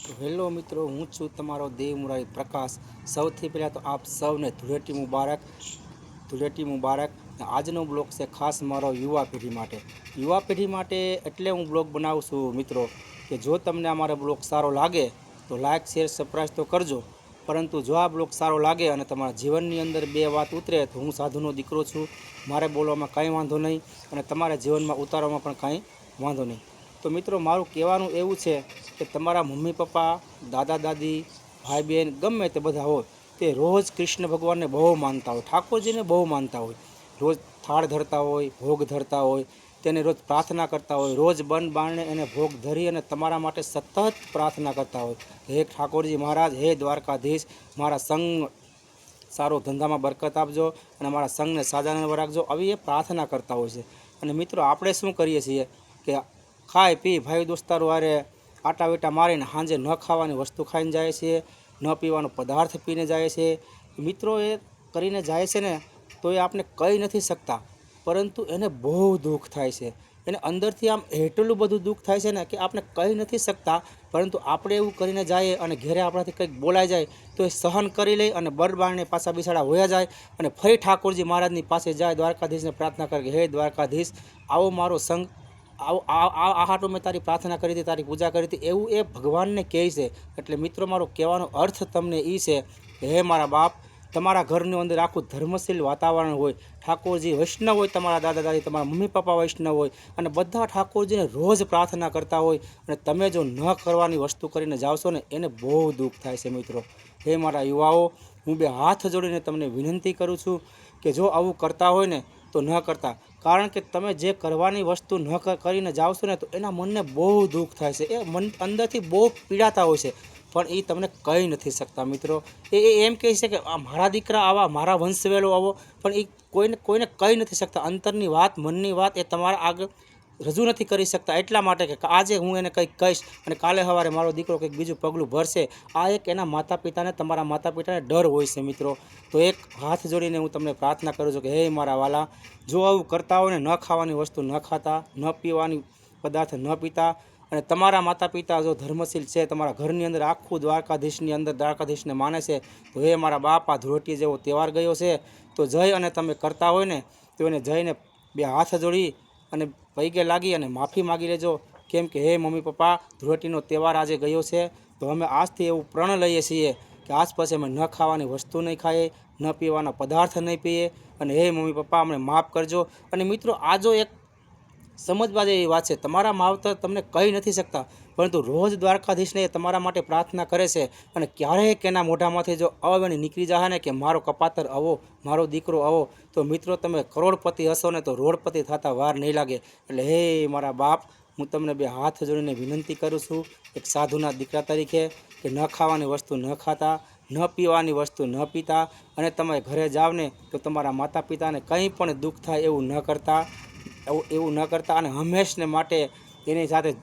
તો હેલો મિત્રો, હું છું તમારો દેવ મુરારી પ્રકાશ। સૌથી પહેલાં તો આપ સૌને ધૂળેટી મુબારક। ધૂળેટી મુબારક। આજનો બ્લોગ છે ખાસ મારો યુવા પેઢી માટે એટલે હું બ્લોગ બનાવું છું મિત્રો કે જો તમને અમારો બ્લોગ સારો લાગે તો લાઇક શેર સબસ્ક્રાઈબ તો કરજો, પરંતુ જો આ બ્લોગ સારો લાગે અને તમારા જીવનની અંદર બે વાત ઉતરે તો હું સાધુનો દીકરો છું, મારે બોલવામાં કાંઈ વાંધો નહીં અને તમારા જીવનમાં ઉતારવામાં પણ કાંઈ વાંધો નહીં। તો મિત્રો, મારું કહેવાનું એવું છે કે તમારા મમ્મી પપ્પા, દાદા દાદી, ભાઈ બહેન ગમે તે બધા હોય તે રોજ કૃષ્ણ ભગવાનને બહુ માનતા હોય, ઠાકોરજીને બહુ માનતા હોય, રોજ થાળ ધરતા હોય, ભોગ ધરતા હોય, તેને રોજ પ્રાર્થના કરતા હોય, રોજ બન બારણે એને ભોગ ધરી અને તમારા માટે સતત પ્રાર્થના કરતા હોય, હે ઠાકોરજી મહારાજ, હે દ્વારકાધીશ, મારા સંઘ સારો ધંધામાં બરકત આપજો અને મારા સંઘને સાજાને રાખજો, આવી એ પ્રાર્થના કરતા હોય છે। અને મિત્રો, આપણે શું કરીએ છીએ કે ખાઈ પી ભાઈ દોસ્તારો હારે આટા વેટા મારીને સાંજે ન ખાવાની વસ્તુ ખાઈને જાય છે, ન પીવાનો પદાર્થ પીને જાય છે। મિત્રો, એ કરીને જાય છે ને તો એ આપણે કહી નથી શકતા, પરંતુ એને બહુ દુઃખ થાય છે, એને અંદરથી આમ એટલું બધું દુઃખ થાય છે ને કે આપણે કહી નથી શકતા। પરંતુ આપણે એવું કરીને જઈએ અને ઘેરે આપણાથી કંઈક બોલાઈ જાય તો એ સહન કરી લઈ અને બરબારને પાછા બિસાડા હોયા જાય અને ફરી ઠાકોરજી મહારાજની પાસે જાય, દ્વારકાધીશને પ્રાર્થના કરે કે હે દ્વારકાધીશ, આવો મારો સંઘ, આવો આ હાટો મેં તારી પ્રાર્થના કરી હતી, તારી પૂજા કરી હતી, એવું એ ભગવાનને કહે છે। એટલે મિત્રો, મારો કહેવાનો અર્થ તમને એ છે કે હે મારા બાપ, તમારા ઘરની અંદર આખું ધર્મશીલ વાતાવરણ હોય, ઠાકોરજી વૈષ્ણવ હોય, તમારા દાદા દાદી, તમારા મમ્મી પપ્પા વૈષ્ણવ હોય અને બધા ઠાકોરજીને રોજ પ્રાર્થના કરતા હોય અને તમે જો ન કરવાની વસ્તુ કરીને જાવશો ને એને બહુ દુઃખ થાય છે। મિત્રો, હે મારા યુવાઓ, હું બે હાથ જોડીને તમને વિનંતી કરું છું કે જો આવું કરતા હોય ને તો ન કરતા, કારણ કે તમે જે કરવાની વસ્તુ ન કરીને જાવશો ને તો એના મનને બહુ દુઃખ થાય છે, એ મન અંદરથી બહુ પીડાતા હોય છે, પણ એ તમને કહી નથી શકતા। મિત્રો, એ એમ કહે છે કે આ મારા દીકરા આવા, મારા વંશવેલો આવો, પણ એ કોઈને કહી નથી શકતા, અંતરની વાત, મનની વાત એ તમારા આગળ રજૂ નથી કરી શકતા। એટલા માટે કે આજે હું એને કંઈક કહીશ અને કાલે સવારે મારો દીકરો કંઈક બીજું પગલું ભરશે, આ એક એના માતા પિતાને, તમારા માતા પિતાને ડર હોય છે। મિત્રો, તો એક હાથ જોડીને હું તમને પ્રાર્થના કરું છું કે હે મારા વાલા, જો આવું કરતા હોય ને, ન ખાવાની વસ્તુ ન ખાતા, ન પીવાની પદાર્થ ન પીતા, અને તમારા માતા પિતા જો ધર્મશીલ છે, તમારા ઘરની અંદર આખું દ્વારકાધીશની અંદર દ્વારકાધીશને માને છે, તો હે મારા બાપ, આ ધૂળેટી જેવો તહેવાર ગયો છે તો જઈ અને તમે કરતા હોય ને તો એને જઈને બે હાથ જોડી અને પૈગે લાગી અને માફી માગી લેજો, કેમ કે હે મમ્મી પપ્પા, ધૂળેટીનો તહેવાર આજે ગયો છે તો અમે આજથી એવું પ્રણ લઈએ છીએ કે આજ પછી અમે ન ખાવાની વસ્તુ નહીં ખાઈએ, ન પીવાના પદાર્થ નહીં પીએ, અને હે મમ્મી પપ્પા, અમને માફ કરજો। અને મિત્રો, આ જો એક સમજવા જેવી વાત છે, તમારા માવતર તમને કહી નથી શકતા, પરંતુ રોજ દ્વારકાધીશને એ તમારા માટે પ્રાર્થના કરે છે અને ક્યારેક એના મોઢામાંથી જો અવગણી નીકળી જાય ને કે મારો કપાતર આવો, મારો દીકરો આવો, તો મિત્રો તમે કરોડપતિ હશો ને તો રોડપતિ થતા વાર નહીં લાગે। એટલે હે મારા બાપ, હું તમને બે હાથ જોડીને વિનંતી કરું છું એક સાધુના દીકરા તરીકે કે ન ખાવાની વસ્તુ ન ખાતા, ન પીવાની વસ્તુ ન પીતા, અને તમે ઘરે જાવ ને તો તમારા માતા પિતાને કંઈ પણ દુઃખ થાય એવું ન કરતા, એવું ન કરતા, અને હંમેશને માટે એની સાથે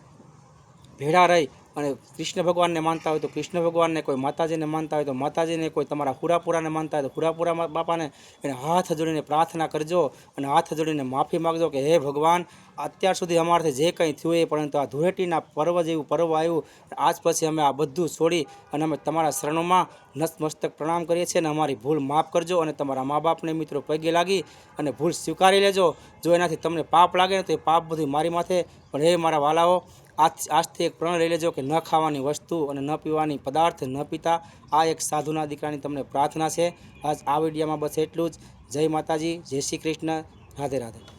ભેળા રહી અને કૃષ્ણ ભગવાનને માનતા હોય તો કૃષ્ણ ભગવાનને, કોઈ માતાજીને માનતા હોય તો માતાજીને, કોઈ તમારા હુરાપુરાને માનતા હોય તો હુરાપુરા બાપાને એને હાથ જોડીને પ્રાર્થના કરજો અને હાથ જોડીને માફી માગજો કે હે ભગવાન, અત્યાર સુધી અમારાથી જે કંઈ થયું એ, પરંતુ આ ધૂળેટીના પર્વ જેવું પર્વ આવ્યું, આજ પછી અમે આ બધું છોડી અને અમે તમારા શરણોમાં નતમસ્તક પ્રણામ કરીએ છીએ અને અમારી ભૂલ માફ કરજો અને તમારા મા બાપને મિત્રો પગે લાગી અને ભૂલ સ્વીકારી લેજો। જો એનાથી તમને પાપ લાગે ને તો એ પાપ બધું મારી માથે, પણ હે મારા વાલાઓ, આજથી એક પ્રણ લઈ લેજો કે ન ખાવાની વસ્તુ અને ન પીવાની પદાર્થ ન પીતા। આ એક સાધુના દીકરાની તમને પ્રાર્થના છે। આજ આ વિડીયોમાં બસ એટલું જ। જય માતાજી, જય શ્રી કૃષ્ણ, રાધે રાધે।